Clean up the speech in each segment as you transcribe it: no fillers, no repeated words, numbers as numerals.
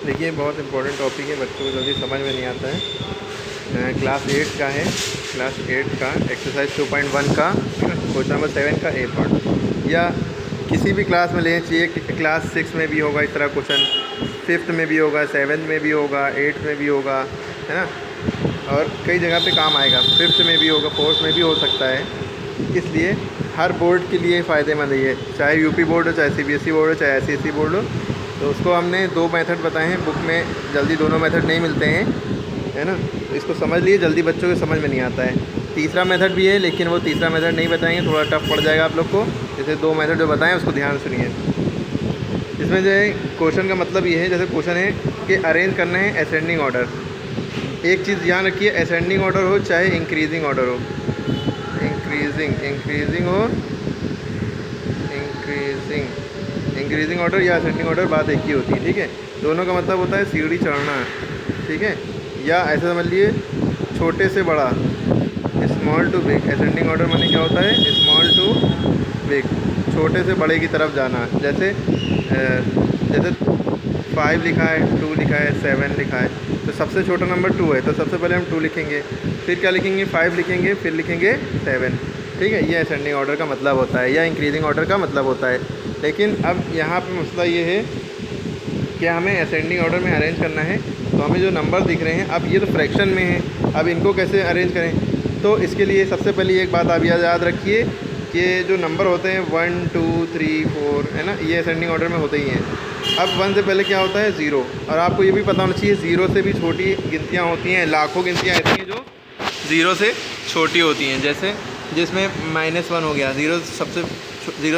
देखिए बहुत important topic है, बच्चों को जल्दी समझ में नहीं आता है। क्लास 8 का है, क्लास 8 का एक्सरसाइज 2.1 का क्वेश्चन नंबर 7 का ए पार्ट, या किसी भी क्लास में लेना चाहिए। क्लास 6 में भी होगा इस तरह क्वेश्चन, 5th में भी होगा, 7th में भी होगा, 8th में भी होगा, है ना। और कई जगह पे काम आएगा, 5th में भी होगा, 4th में भी हो सकता है। इसलिए हर बोर्ड के लिए फ़ायदेमंद है ये, चाहे यूपी बोर्ड हो, चाहे सीबीएसई बोर्ड हो, चाहे आईसीएसई बोर्ड हो। तो उसको हमने 2 मेथड बताए हैं, बुक में जल्दी दोनों मेथड नहीं मिलते हैं, है ना। तो इसको समझ लिए, जल्दी बच्चों को समझ में नहीं आता है। तीसरा मेथड भी है, लेकिन वो तीसरा मेथड नहीं बताएंगे, थोड़ा टफ पड़ जाएगा आप लोग को। जैसे 2 मेथड जो बताएं उसको ध्यान सुनिए। इसमें जो है क्वेश्चन का मतलब ये है, जैसे क्वेश्चन है कि अरेंज करना है असेंडिंग ऑर्डर। एक चीज़ ध्यान रखिए, असेंडिंग ऑर्डर हो चाहे इंक्रीजिंग ऑर्डर हो, इंक्रीजिंग हो, इंक्रीजिंग ऑर्डर या असेंडिंग ऑर्डर, बात एक ही होती है, ठीक है। दोनों का मतलब होता है सीढ़ी चढ़ना, ठीक है। या ऐसा समझ लिए छोटे से बड़ा, small to big. Ascending order माने क्या होता है, स्मॉल टू बिग, छोटे से बड़े की तरफ जाना। जैसे 5 लिखा है, 2 लिखा है, 7 लिखा है, तो सबसे छोटा नंबर 2 है, तो सबसे पहले हम 2 लिखेंगे, फिर क्या लिखेंगे, 5 लिखेंगे, फिर लिखेंगे 7, ठीक है। ये असेंडिंग ऑर्डर का मतलब होता है, या इंक्रीजिंग ऑर्डर का मतलब होता है। लेकिन अब यहाँ पे मसला ये है कि हमें असेंडिंग ऑर्डर में अरेंज करना है। तो हमें जो नंबर दिख रहे हैं, अब ये तो फ्रैक्शन में है, अब इनको कैसे अरेंज करें। तो इसके लिए सबसे पहले एक बात आप याद रखिए कि जो नंबर होते हैं 1 2 3 4, है ना, ये असेंडिंग ऑर्डर में होते ही हैं। अब 1 से पहले क्या होता है, 0। और आपको ये भी पता होना चाहिए 0 से भी छोटी गिनतियाँ होती हैं, लाखों गिनतियाँ ऐसी हैं जो 0 से छोटी होती हैं। जैसे जिसमें -1 हो गया, 0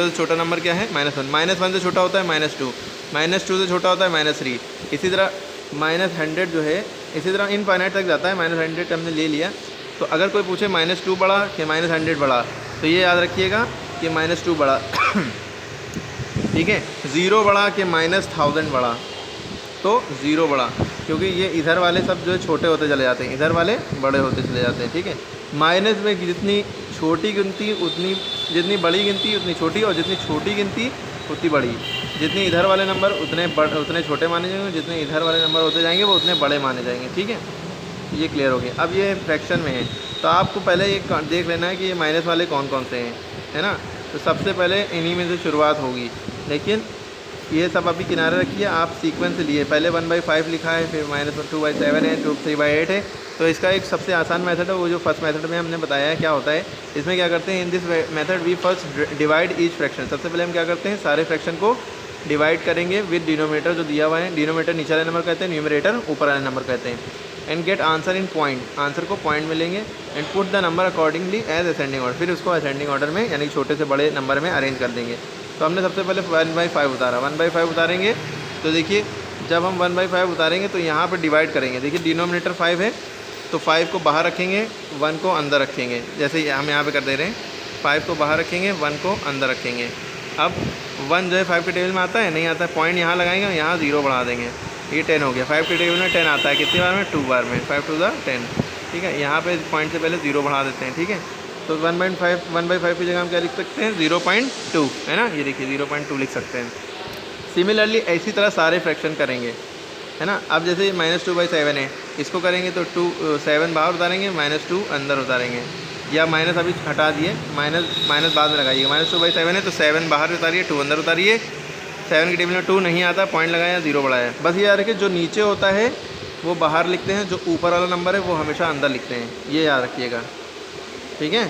से छोटा नंबर क्या है, -1। -1 से छोटा होता है -2, -2 से छोटा होता है -3। इसी तरह -100 जो है, इसी तरह इनफाइनाइट तक जाता है। -100 हमने ले लिया, तो अगर कोई पूछे -2 बड़ा कि -100 बड़ा, तो ये याद रखिएगा कि -2 बड़ा ठीक है। 0 बड़ा कि -1000 बड़ा, तो 0 बड़ा, क्योंकि ये इधर वाले सब जो है छोटे होते चले जाते हैं, इधर वाले बड़े होते चले जाते हैं, ठीक है। माइनस में जितनी छोटी गिनती उतनी, जितनी बड़ी गिनती उतनी छोटी, और जितनी छोटी गिनती उतनी बड़ी। जितने इधर वाले नंबर उतने छोटे माने जाएंगे, जितने इधर वाले नंबर होते जाएंगे वो उतने बड़े माने जाएंगे, ठीक है। ये क्लियर हो गया। अब ये फ्रैक्शन में है, तो आपको पहले ये देख लेना है कि ये माइनस वाले कौन कौन से हैं, है ना। तो सबसे पहले इन्हीं में से शुरुआत होगी, लेकिन ये सब अभी किनारे रखिए, आप सीक्वेंस लिए। पहले 1/5 लिखा है, फिर -2/7 है, 3/8 है। तो इसका एक सबसे आसान मेथड है, वो जो फर्स्ट मेथड में हमने बताया है क्या होता है। इसमें क्या करते हैं, in this method we first divide each fraction. सबसे पहले हम क्या करते हैं, सारे फ्रैक्शन को डिवाइड करेंगे विद डिनोमिनेटर जो दिया हुआ है। डिनोमिनेटर नीचे वाले नंबर कहते हैं, न्यूमरेटर ऊपर वाले नंबर कहते हैं। And get answer in point, answer को पॉइंट में लेंगे। And put the number accordingly as ascending order, फिर उसको असेंडिंग ऑर्डर में यानी छोटे से बड़े नंबर में अरेंज कर देंगे। तो हमने सबसे पहले 1/5 उतारा, 1/5 उतारेंगे तो देखिए जब हम 1/5 उतारेंगे तो यहाँ पर डिवाइड करेंगे। देखिए डिनोमिनेटर 5 है, तो 5 को बाहर रखेंगे, 1 को अंदर रखेंगे। जैसे हम यहाँ पे कर दे रहे हैं, 5 को बाहर रखेंगे, 1 को अंदर रखेंगे। अब 1 जो है 5 के टेबल में आता है, नहीं आता है, पॉइंट यहाँ लगाएंगे, यहाँ 0 बढ़ा देंगे, ये 10 हो गया। 5 के टेबल में 10 आता है, कितनी बार में, 2 बार में, 5 2 10, ठीक है। यहाँ पे पॉइंट से पहले 0 बढ़ा देते हैं, ठीक है। तो 1/5 की जगह हम क्या लिख सकते हैं, 0.2, है ना। ये देखिए 0.2 लिख सकते हैं। सिमिलरली इसी तरह सारे फ्रैक्शन करेंगे, है ना। अब जैसे -2/7 है, इसको करेंगे तो 7 बाहर उतारेंगे, -2 अंदर उतारेंगे, या माइनस अभी हटा दिए, माइनस बाद में लगाइएगा। -2/7 है तो 7 बाहर उतारिए, 2 अंदर उतारिए। 7 की टेबल में 2 नहीं आता, पॉइंट लगाया, 0 बढ़ाया। बस ये याद रखिए, जो नीचे होता है वो बाहर लिखते हैं, जो ऊपर वाला नंबर है वो हमेशा अंदर लिखते हैं, ये याद रखिएगा, ठीक है।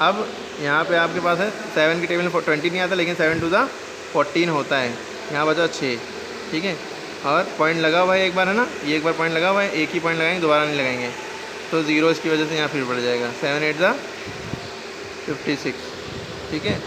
अब यहाँ पे आपके पास है 7 की टेबल में 20 नहीं आता, लेकिन 7 2 14 होता है, यहाँ बचा 6, ठीक है। और पॉइंट लगा हुआ है एक बार, है ना, ये एक बार पॉइंट लगा हुआ है, एक ही पॉइंट लगाएंगे, दोबारा नहीं लगाएंगे, तो 0 इसकी वजह से यहाँ फिर बढ़ जाएगा। 7 8 56, ठीक है।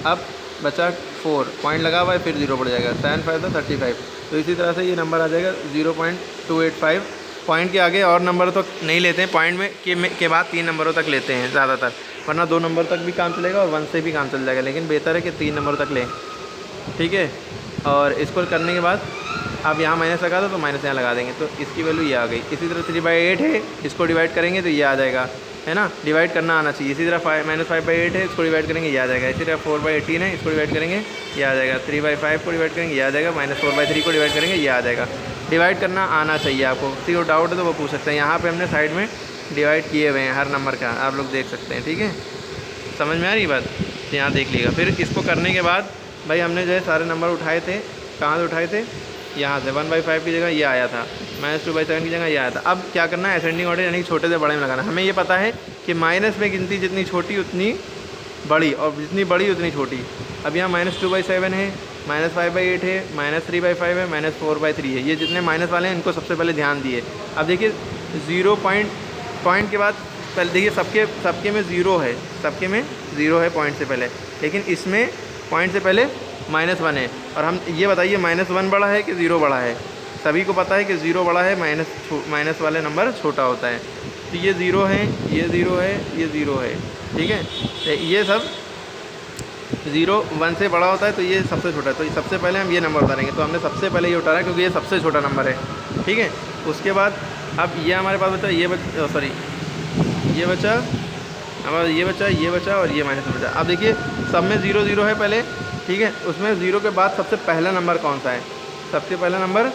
अब बचा 4, पॉइंट लगा हुआ है, फिर 0 बढ़ जाएगा, 7 5 35। तो इसी तरह से ये नंबर आ जाएगा 0.285। पॉइंट के आगे और नंबर तो नहीं लेते हैं, पॉइंट में के बाद 3 नंबरों तक लेते हैं ज़्यादातर, वरना 2 नंबर तक भी काम चलेगा और 1 से भी काम चल जाएगा, लेकिन बेहतर है कि 3 नंबर तक लें, ठीक है। और इसको करने के बाद आप यहाँ माइनस लगा दो तो माइनस यहाँ लगा देंगे, तो इसकी वैल्यू ये आ गई। इसी तरह 3/8 है, इसको डिवाइड करेंगे तो ये आ जाएगा। है ना, डिवाइड करना आना चाहिए। इसी तरह -5/8 है, इसको डिवाइड करेंगे ये आ जाएगा। इसी तरह 4/18 है, इसको डिवाइड करेंगे ये आ जाएगा। 3/5 को डिवाइड करेंगे ये आ जाएगा। -4/3 को डिवाइड करेंगे ये आ जाएगा। डिवाइड करना आना चाहिए आपको। किसी को डाउट है तो वो पूछ सकते हैं। यहाँ पे हमने साइड में डिवाइड किए हुए हैं हर नंबर का, आप लोग देख सकते हैं। ठीक है, समझ में आ रही बात? तो यहाँ देख लीजिएगा। फिर इसको करने के बाद भाई हमने जो है सारे नंबर उठाए थे, कहाँ से उठाए थे, यहाँ से। 1/5 की जगह ये आया था, -2/7 की जगह ये आया था। अब क्या करना है, असेंडिंग ऑर्डर यानी छोटे से बड़े में लगाना। हमें ये पता है कि माइनस में गिनती जितनी छोटी उतनी बड़ी, और जितनी बड़ी उतनी छोटी। अब यहाँ -2/7 है, -5/8 है, -3/5 है, -4/3 है। ये जितने माइनस वाले हैं इनको सबसे पहले ध्यान दिए। अब देखिए 0 पॉइंट के बाद पहले देखिए सबके में 0 है, सबके में 0 है पॉइंट से पहले, लेकिन इसमें पॉइंट से पहले -1 है। और हम ये बताइए -1 बड़ा है कि 0 बड़ा है? सभी को पता है कि 0 बड़ा है, माइनस वाले नंबर छोटा होता है। तो ये 0 है, ये 0 है, ये 0 है। ठीक है, तो ये सब 0 1 से बड़ा होता है, तो ये सबसे छोटा है। तो सबसे पहले हम ये नंबर उतारेंगे। तो हमने सबसे पहले ये उतारा क्योंकि ये सबसे छोटा नंबर है। ठीक है, उसके बाद अब ये हमारे पास बचा, ये बचा हमारा, ये बचा और ये माइनस बचा। अब देखिए सब में 0 0 है पहले। ठीक है, उसमें 0 के बाद सबसे पहला नंबर कौन सा है? सबसे पहला नंबर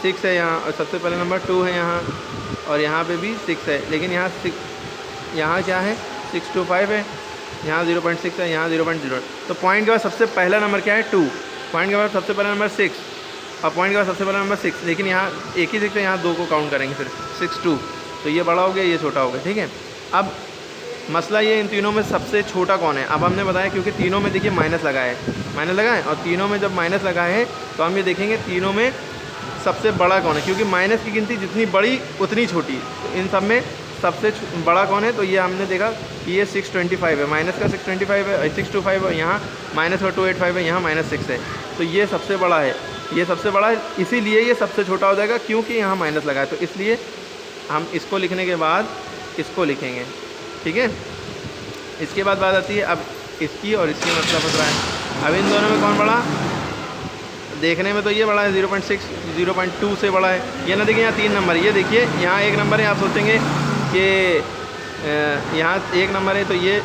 6 है यहाँ, और सबसे पहला नंबर 2 है यहाँ, और यहाँ पे भी 6 है। लेकिन यहाँ क्या है, 625 है, यहाँ 0.6 है, यहाँ 0.0। तो पॉइंट के बाद सबसे पहला नंबर क्या है? 2। पॉइंट के बाद सबसे पहला नंबर 6, और पॉइंट के बाद सबसे पहला नंबर 6। लेकिन यहाँ एक ही 6 है, यहाँ 2 को काउंट करेंगे फिर 6 2। तो ये बड़ा हो गया, ये छोटा हो गया। ठीक है, अब मसला ये इन तीनों में सबसे छोटा कौन है? अब हमने बताया क्योंकि तीनों में देखिए माइनस लगा है, और तीनों में जब माइनस लगा है तो हम ये देखेंगे तीनों में सबसे बड़ा कौन है, क्योंकि माइनस की गिनती जितनी बड़ी उतनी छोटी। तो इन सब में सबसे बड़ा कौन है? तो ये हमने देखा कि ये 625 है, माइनस का 625 है, 625 है, यहाँ माइनस का 285 है, यहाँ -6 है। तो ये सबसे बड़ा है, ये सबसे बड़ा है, इसीलिए ये सबसे छोटा हो जाएगा क्योंकि यहाँ माइनस लगा है। तो इसलिए हम इसको लिखने के बाद इसको लिखेंगे। ठीक है, इसके बाद बात आती है अब इसकी और इसकी, मतलब बच रहा है। अब इन दोनों में कौन बड़ा? देखने में तो ये बड़ा है, 0.6 0.2 से बड़ा है। ये ना देखिए यहाँ 3 नंबर, ये देखिए यहाँ 1 नंबर है। आप सोचेंगे कि यहाँ 1 नंबर है, तो ये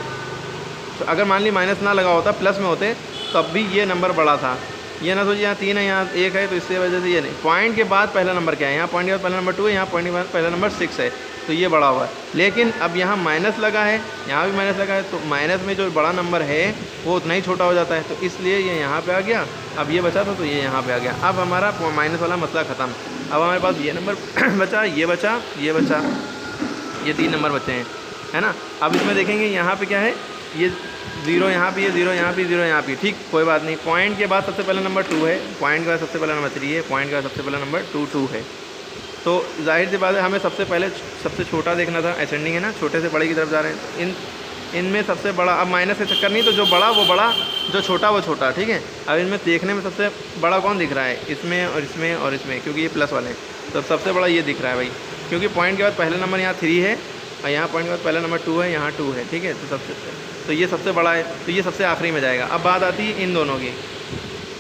तो अगर मान ली माइनस ना लगा होता, प्लस में होते, तब भी ये नंबर बड़ा था। ये ना सोचिए यहाँ 3 है, यहाँ 1 है, तो इससे वजह से ये नहीं। पॉइंट के बाद पहला नंबर क्या है? यहाँ पॉइंट के बाद पहला नंबर 2 है, यहाँ पॉइंट के बाद पहला नंबर 6 है, तो ये बड़ा हुआ है। लेकिन अब यहाँ माइनस लगा है, यहाँ भी माइनस लगा है, तो माइनस में जो बड़ा नंबर है वो उतना ही छोटा हो जाता है। तो इसलिए ये यहाँ पे आ गया। अब ये बचा था तो ये यहाँ पे आ गया। अब हमारा माइनस वाला मसला ख़त्म। अब हमारे पास ये नंबर बचा, ये बचा, ये बचा, ये 3 नंबर बचे हैं, है ना। अब इसमें देखेंगे यहाँ पे क्या है, ये 0 यहाँ पे, ये 0 यहाँ पे, 0 यहाँ पे। ठीक, कोई बात नहीं। पॉइंट के बाद सबसे पहला नंबर 2 है, पॉइंट के बाद सबसे पहला नंबर 3 है, पॉइंट के बाद सबसे पहला नंबर 2 है। तो जाहिर सी बात है हमें सबसे पहले सबसे छोटा देखना था, असेंडिंग है ना, छोटे से बड़े की तरफ जा रहे हैं। इनमें सबसे बड़ा, अब माइनस का चक्कर नहीं, तो जो बड़ा वो बड़ा, जो छोटा वो छोटा। ठीक है, अब इनमें देखने में सबसे बड़ा कौन दिख रहा है? इसमें और इसमें और इसमें, क्योंकि ये प्लस वाले हैं, तो सबसे बड़ा ये दिख रहा है भाई, क्योंकि पॉइंट के बाद पहला नंबर यहाँ 3 है, और यहाँ पॉइंट के बाद पहला नंबर 2 है, यहाँ 2 है। ठीक है, तो ये सबसे बड़ा है, तो ये सबसे आखिरी में जाएगा। अब बात आती है इन दोनों की।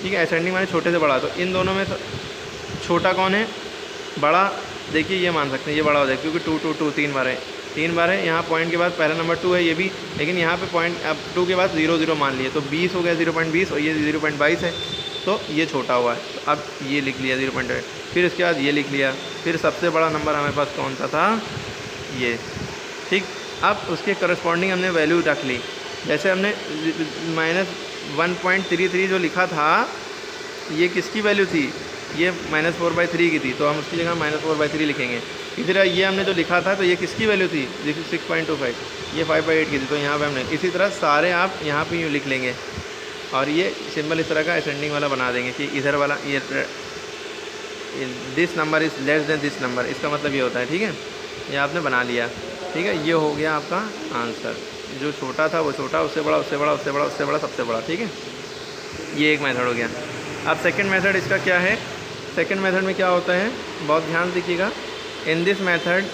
ठीक है, असेंडिंग माने छोटे से बड़ा, तो इन दोनों में छोटा कौन है? बड़ा देखिए ये मान सकते हैं, ये बड़ा हो जाएगा, क्योंकि 2 2 2 3 बार है, 3 बार है। यहाँ पॉइंट के बाद पहला नंबर 2 है, ये भी, लेकिन यहाँ पे पॉइंट अब 2 के बाद 0 0 मान लिए, तो 20 हो गया, 0.20, और ये 0.22 है, तो ये छोटा हुआ है। तो अब ये लिख लिया 0.8, फिर इसके बाद ये लिख लिया, फिर सबसे बड़ा नंबर हमारे पास कौन सा था? ये। ठीक, अब उसके करस्पॉन्डिंग हमने वैल्यू रख ली। जैसे हमने -1.33 जो लिखा था, ये किसकी वैल्यू थी? ये -4/3 की थी, तो हम उसकी जगह -4/3 लिखेंगे। इसी तरह ये हमने जो लिखा था, तो ये किसकी वैल्यू थी? देखिए 6.25, ये 5/8 की थी, तो यहाँ पे हमने इसी तरह सारे आप यहाँ पे यूँ लिख लेंगे, और ये सिंबल इस तरह का असेंडिंग वाला बना देंगे कि इधर वाला ये this number is less than this number, इसका मतलब ये होता है। ठीक है, ये आपने बना लिया। ठीक है, ये हो गया आपका आंसर। जो छोटा था वो छोटा, उससे बड़ा, उससे बड़ा, उससे बड़ा, उससे बड़ा, सबसे बड़ा। ठीक है, ये एक मेथड हो गया। अब सेकंड मेथड इसका क्या है? सेकंड मेथड में क्या होता है, बहुत ध्यान दीजिएगा। इन दिस मेथड,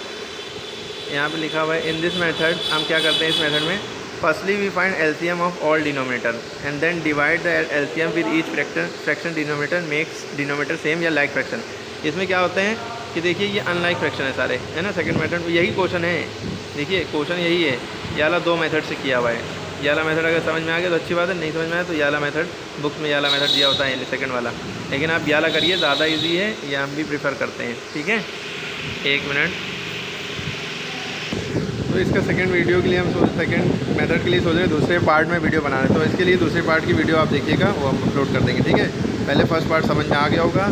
यहाँ पे लिखा हुआ है, इन दिस मेथड हम क्या करते हैं इस मेथड में? Firstly we find LCM of all denominator and then divide the LCM with each fraction denominator makes denominator same या लाइक फ्रैक्शन। इसमें क्या होता है कि देखिए ये अनलाइक फ्रैक्शन है सारे, है ना। सेकंड मेथड में यही क्वेश्चन है, देखिए क्वेश्चन यही है। ये वाला 2 मेथड से किया हुआ है। ये वाला मेथड अगर समझ में आ गया तो अच्छी बात है, नहीं समझ में आया तो ये वाला मेथड, बुक्स में ये वाला मेथड दिया होता है सेकंड वाला, लेकिन आप ये वाला करिए, ज़्यादा ईजी है, ये हम भी प्रीफर करते हैं। ठीक है, 1 मिनट। तो इसका सेकंड वीडियो के लिए हम सेकंड मेथड के लिए सोच रहे हैं दूसरे पार्ट में वीडियो बना रहे हैं, तो इसके लिए दूसरे पार्ट की वीडियो आप देखिएगा, वो हम अपलोड कर देंगे। ठीक है, पहले फर्स्ट पार्ट समझ में आ गया होगा।